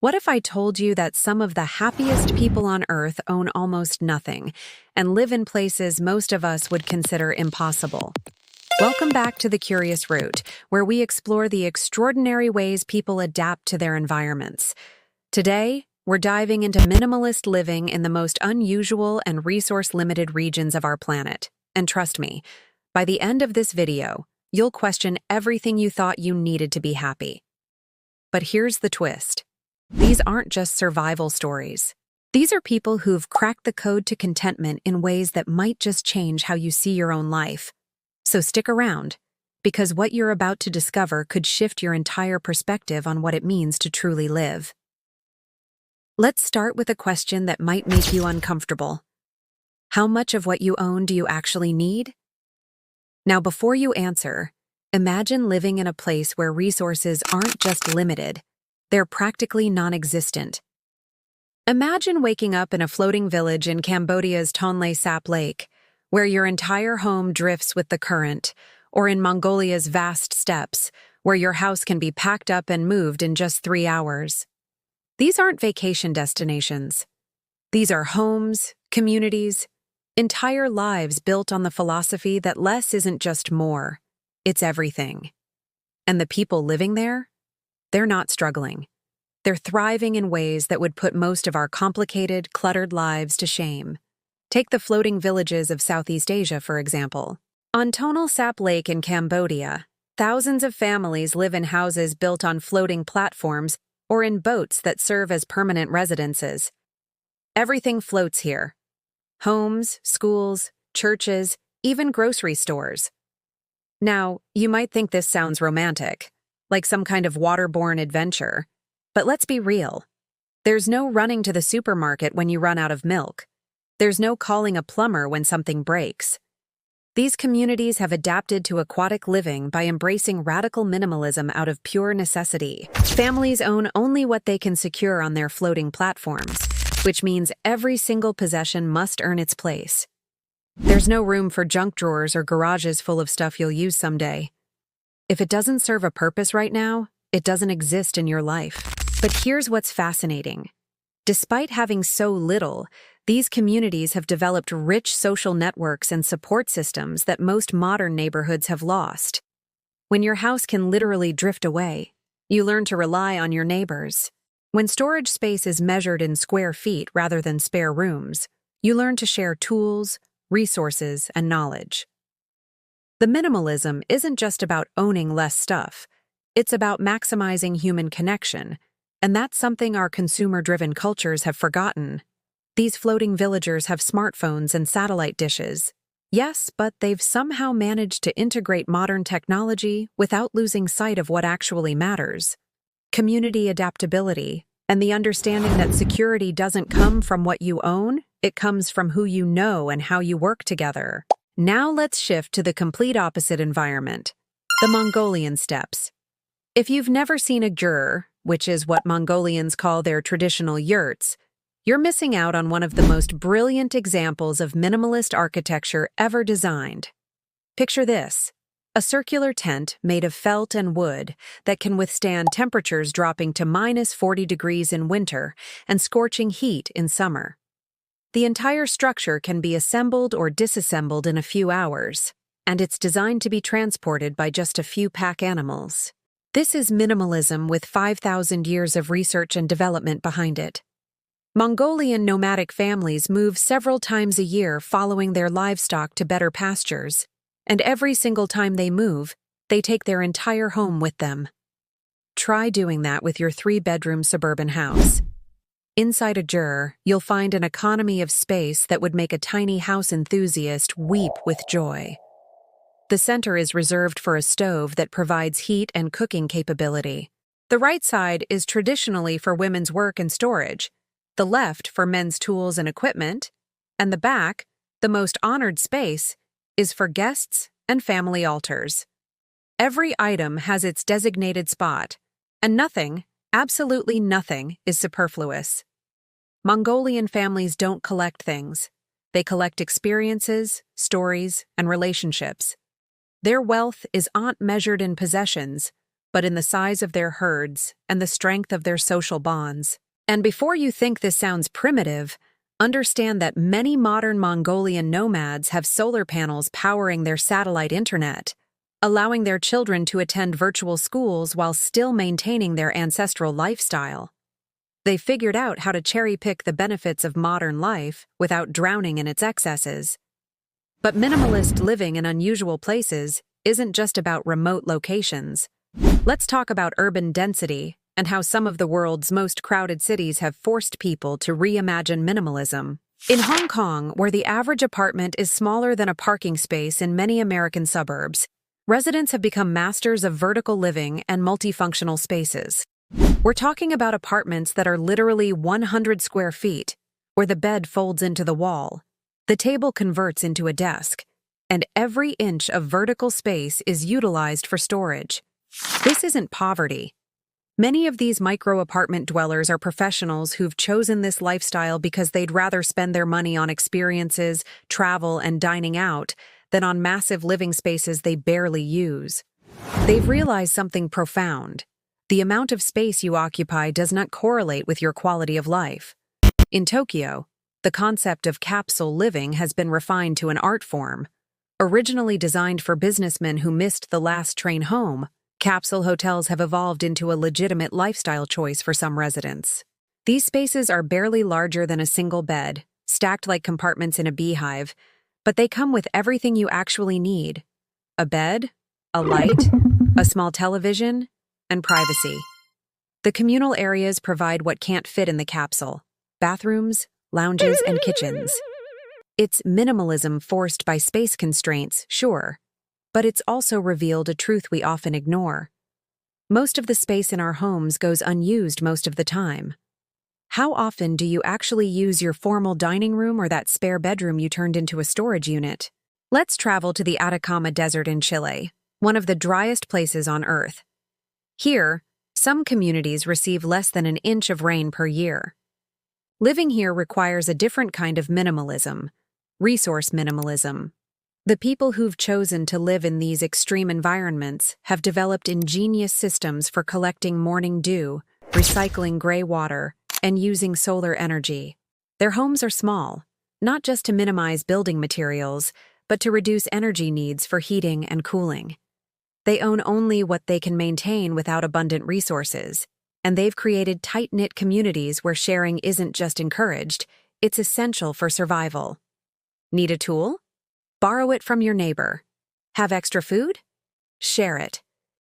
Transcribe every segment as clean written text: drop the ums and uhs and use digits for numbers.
What if I told you that some of the happiest people on Earth own almost nothing and live in places most of us would consider impossible? Welcome back to The Curious Route, where we explore the extraordinary ways people adapt to their environments. Today, we're diving into minimalist living in the most unusual and resource-limited regions of our planet. And trust me, by the end of this video, you'll question everything you thought you needed to be happy. But here's the twist. These aren't just survival stories. These are people who've cracked the code to contentment in ways that might just change how you see your own life. So stick around, because what you're about to discover could shift your entire perspective on what it means to truly live. Let's start with a question that might make you uncomfortable. How much of what you own do you actually need? Now, before you answer, imagine living in a place where resources aren't just limited, they're practically non-existent. Imagine waking up in a floating village in Cambodia's Tonle Sap Lake, where your entire home drifts with the current, or in Mongolia's vast steppes, where your house can be packed up and moved in just 3 hours. These aren't vacation destinations. These are homes, communities, entire lives built on the philosophy that less isn't just more, it's everything. And the people living there? They're not struggling. They're thriving in ways that would put most of our complicated, cluttered lives to shame. Take the floating villages of Southeast Asia, for example. On Tonle Sap Lake in Cambodia, thousands of families live in houses built on floating platforms or in boats that serve as permanent residences. Everything floats here. Homes, schools, churches, even grocery stores. Now, you might think this sounds romantic, like some kind of waterborne adventure. But let's be real. There's no running to the supermarket when you run out of milk. There's no calling a plumber when something breaks. These communities have adapted to aquatic living by embracing radical minimalism out of pure necessity. Families own only what they can secure on their floating platforms, which means every single possession must earn its place. There's no room for junk drawers or garages full of stuff you'll use someday. If it doesn't serve a purpose right now, it doesn't exist in your life. But here's what's fascinating. Despite having so little, these communities have developed rich social networks and support systems that most modern neighborhoods have lost. When your house can literally drift away, you learn to rely on your neighbors. When storage space is measured in square feet rather than spare rooms, you learn to share tools, resources, and knowledge. The minimalism isn't just about owning less stuff. It's about maximizing human connection, and that's something our consumer-driven cultures have forgotten. These floating villagers have smartphones and satellite dishes. Yes, but they've somehow managed to integrate modern technology without losing sight of what actually matters. Community adaptability, and the understanding that security doesn't come from what you own, it comes from who you know and how you work together. Now let's shift to the complete opposite environment, the Mongolian steppes. If you've never seen a gers, which is what Mongolians call their traditional yurts, you're missing out on one of the most brilliant examples of minimalist architecture ever designed. Picture this, a circular tent made of felt and wood that can withstand temperatures dropping to -40 degrees in winter and scorching heat in summer. The entire structure can be assembled or disassembled in a few hours, and it's designed to be transported by just a few pack animals. This is minimalism with 5,000 years of research and development behind it. Mongolian nomadic families move several times a year following their livestock to better pastures, and every single time they move, they take their entire home with them. Try doing that with your 3-bedroom suburban house. Inside a gers, you'll find an economy of space that would make a tiny house enthusiast weep with joy. The center is reserved for a stove that provides heat and cooking capability. The right side is traditionally for women's work and storage, the left for men's tools and equipment, and the back, the most honored space, is for guests and family altars. Every item has its designated spot, and nothing, absolutely nothing, is superfluous. Mongolian families don't collect things. They collect experiences, stories, and relationships. Their wealth is not measured in possessions, but in the size of their herds and the strength of their social bonds. And before you think this sounds primitive, understand that many modern Mongolian nomads have solar panels powering their satellite internet, allowing their children to attend virtual schools while still maintaining their ancestral lifestyle. They figured out how to cherry-pick the benefits of modern life without drowning in its excesses. But minimalist living in unusual places isn't just about remote locations. Let's talk about urban density and how some of the world's most crowded cities have forced people to reimagine minimalism. In Hong Kong, where the average apartment is smaller than a parking space in many American suburbs, residents have become masters of vertical living and multifunctional spaces. We're talking about apartments that are literally 100 square feet, where the bed folds into the wall, the table converts into a desk, and every inch of vertical space is utilized for storage. This isn't poverty. Many of these micro-apartment dwellers are professionals who've chosen this lifestyle because they'd rather spend their money on experiences, travel, and dining out than on massive living spaces they barely use. They've realized something profound. The amount of space you occupy does not correlate with your quality of life. In Tokyo, the concept of capsule living has been refined to an art form. Originally designed for businessmen who missed the last train home, capsule hotels have evolved into a legitimate lifestyle choice for some residents. These spaces are barely larger than a single bed, stacked like compartments in a beehive, but they come with everything you actually need: a bed, a light, a small television, and privacy. The communal areas provide what can't fit in the capsule: bathrooms, lounges, and kitchens. It's minimalism forced by space constraints, sure, but it's also revealed a truth we often ignore. Most of the space in our homes goes unused most of the time. How often do you actually use your formal dining room or that spare bedroom you turned into a storage unit? Let's travel to the Atacama Desert in Chile, one of the driest places on Earth. Here, some communities receive less than an inch of rain per year. Living here requires a different kind of minimalism, resource minimalism. The people who've chosen to live in these extreme environments have developed ingenious systems for collecting morning dew, recycling gray water, and using solar energy. Their homes are small, not just to minimize building materials, but to reduce energy needs for heating and cooling. They own only what they can maintain without abundant resources, and they've created tight-knit communities where sharing isn't just encouraged, it's essential for survival. Need a tool? Borrow it from your neighbor. Have extra food? Share it,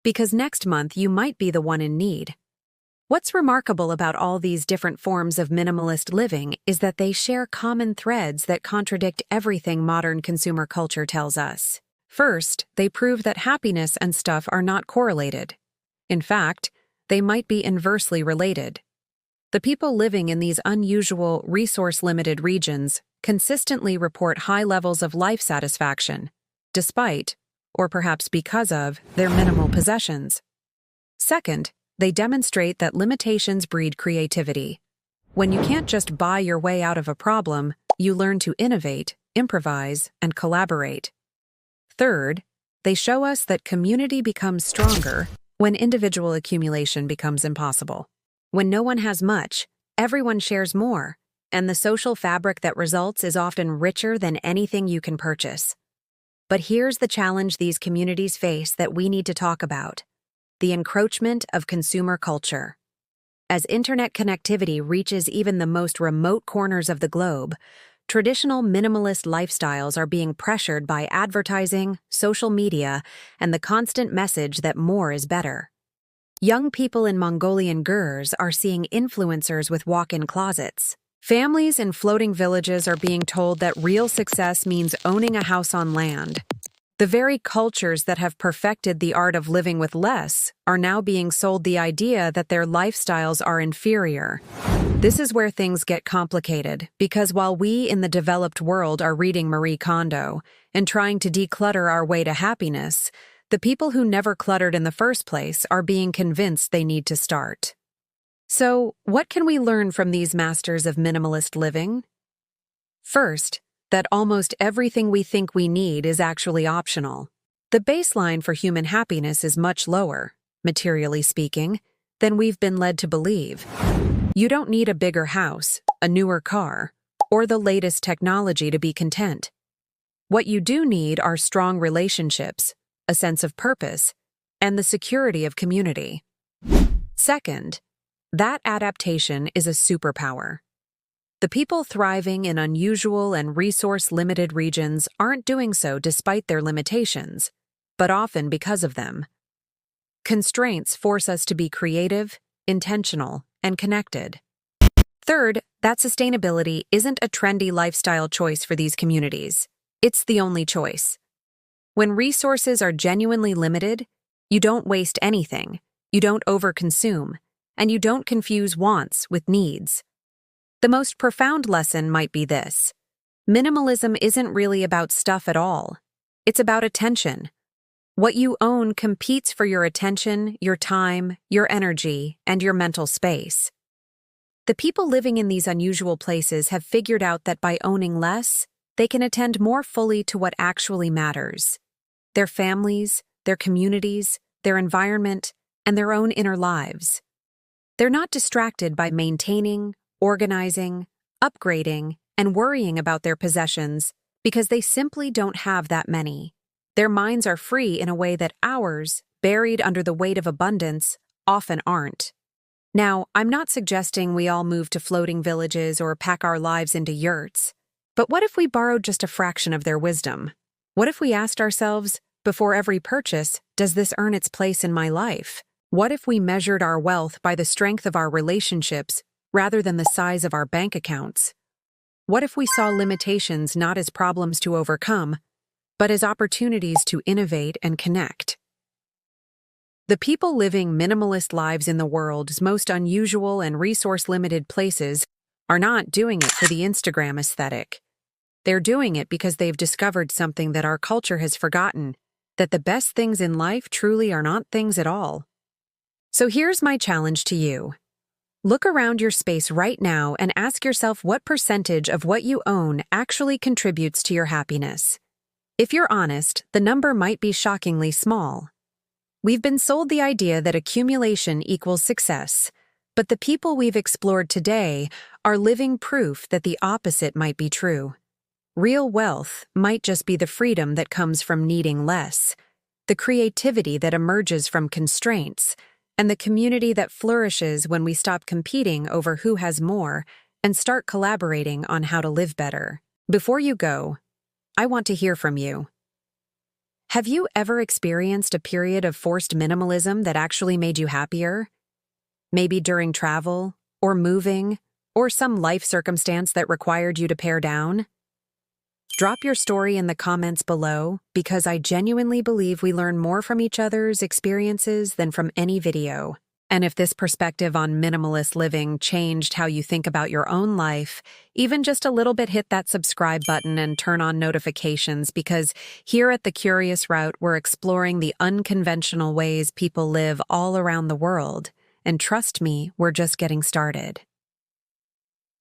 because next month you might be the one in need. What's remarkable about all these different forms of minimalist living is that they share common threads that contradict everything modern consumer culture tells us. First, they prove that happiness and stuff are not correlated. In fact, they might be inversely related. The people living in these unusual, resource-limited regions consistently report high levels of life satisfaction, despite, or perhaps because of, their minimal possessions. Second, they demonstrate that limitations breed creativity. When you can't just buy your way out of a problem, you learn to innovate, improvise, and collaborate. Third, they show us that community becomes stronger when individual accumulation becomes impossible. When no one has much, everyone shares more, and the social fabric that results is often richer than anything you can purchase. But here's the challenge these communities face that we need to talk about: the encroachment of consumer culture. As internet connectivity reaches even the most remote corners of the globe, traditional minimalist lifestyles are being pressured by advertising, social media, and the constant message that more is better. Young people in Mongolian gers are seeing influencers with walk-in closets. Families in floating villages are being told that real success means owning a house on land. The very cultures that have perfected the art of living with less are now being sold the idea that their lifestyles are inferior. This is where things get complicated, because while we in the developed world are reading Marie Kondo and trying to declutter our way to happiness, the people who never cluttered in the first place are being convinced they need to start. So, what can we learn from these masters of minimalist living? First, that almost everything we think we need is actually optional. The baseline for human happiness is much lower. materially speaking, than we've been led to believe. You don't need a bigger house, a newer car, or the latest technology to be content. What you do need are strong relationships, a sense of purpose, and the security of community. Second, that adaptation is a superpower. The people thriving in unusual and resource-limited regions aren't doing so despite their limitations, but often because of them. Constraints force us to be creative, intentional, and connected. Third, that sustainability isn't a trendy lifestyle choice for these communities. It's the only choice. When resources are genuinely limited, you don't waste anything, you don't overconsume, and you don't confuse wants with needs. The most profound lesson might be this: minimalism isn't really about stuff at all. It's about attention. What you own competes for your attention, your time, your energy, and your mental space. The people living in these unusual places have figured out that by owning less, they can attend more fully to what actually matters: their families, their communities, their environment, and their own inner lives. They're not distracted by maintaining, organizing, upgrading, and worrying about their possessions because they simply don't have that many. Their minds are free in a way that ours, buried under the weight of abundance, often aren't. Now, I'm not suggesting we all move to floating villages or pack our lives into yurts, but what if we borrowed just a fraction of their wisdom? What if we asked ourselves, before every purchase, does this earn its place in my life? What if we measured our wealth by the strength of our relationships rather than the size of our bank accounts? What if we saw limitations not as problems to overcome, but as opportunities to innovate and connect? The people living minimalist lives in the world's most unusual and resource-limited places are not doing it for the Instagram aesthetic. They're doing it because they've discovered something that our culture has forgotten: that the best things in life truly are not things at all. So here's my challenge to you. Look around your space right now and ask yourself what percentage of what you own actually contributes to your happiness. If you're honest, the number might be shockingly small. We've been sold the idea that accumulation equals success, but the people we've explored today are living proof that the opposite might be true. Real wealth might just be the freedom that comes from needing less, the creativity that emerges from constraints, and the community that flourishes when we stop competing over who has more and start collaborating on how to live better. Before you go, I want to hear from you. Have you ever experienced a period of forced minimalism that actually made you happier? Maybe during travel, or moving, or some life circumstance that required you to pare down? Drop your story in the comments below, because I genuinely believe we learn more from each other's experiences than from any video. And if this perspective on minimalist living changed how you think about your own life, even just a little bit, hit that subscribe button and turn on notifications, because here at The Curious Route, we're exploring the unconventional ways people live all around the world. And trust me, we're just getting started.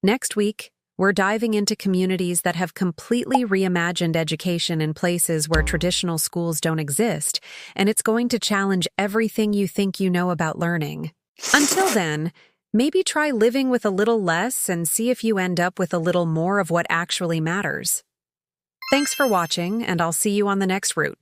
Next week, we're diving into communities that have completely reimagined education in places where traditional schools don't exist, and it's going to challenge everything you think you know about learning. Until then, maybe try living with a little less and see if you end up with a little more of what actually matters. Thanks for watching, and I'll see you on the next route.